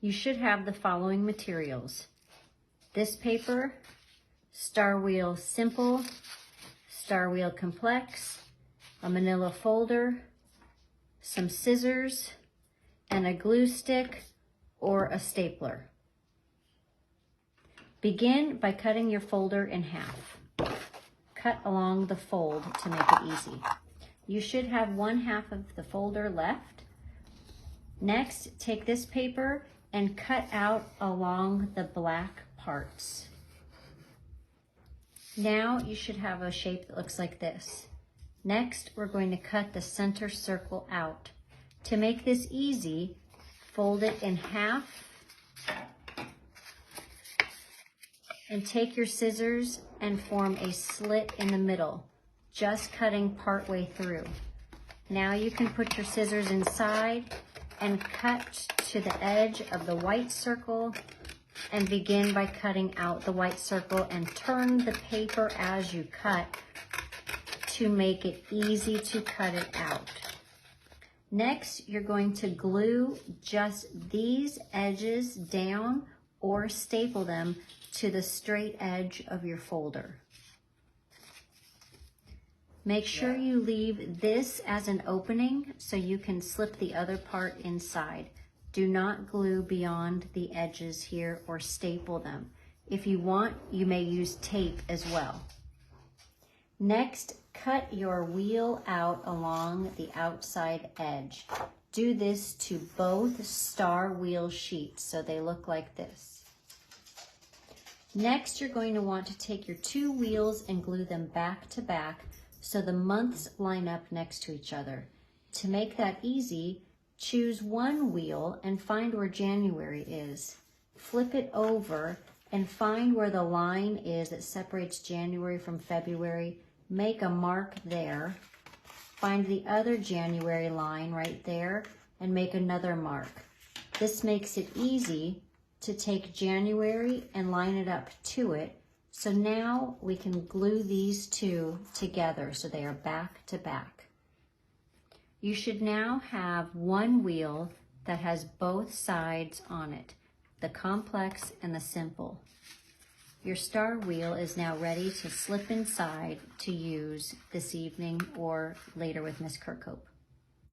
You should have the following materials: this paper, Star Wheel Simple, Star Wheel Complex, a manila folder, some scissors, and a glue stick or a stapler. Begin by cutting your folder in half. Cut along the fold to make it easy. You should have 1/2 of the folder left. Next, take this paper and cut out along the black parts. Now you should have a shape that looks like this. Next, we're going to cut the center circle out. To make this easy, fold it in half and take your scissors and form a slit in the middle, just cutting part way through. Now you can put your scissors inside and cut to the edge of the white circle and begin by cutting out the white circle and turn the paper as you cut to make it easy to cut it out. Next, you're going to glue just these edges down or staple them to the straight edge of your folder. Make sure you leave this as an opening so you can slip the other part inside. Do not glue beyond the edges here or staple them. If you want, you may use tape as well. Next, cut your wheel out along the outside edge. Do this to both star wheel sheets so they look like this. Next, you're going to want to take your 2 wheels and glue them back to back so the months line up next to each other. To make that easy, choose one wheel and find where January is. Flip it over and find where the line is that separates January from February. Make a mark there. Find the other January line right there and make another mark. This makes it easy to take January and line it up to it. So now we can glue these two together so they are back to back. You should now have one wheel that has both sides on it, the complex and the simple. Your star wheel is now ready to slip inside to use this evening or later with Miss Kirkhope.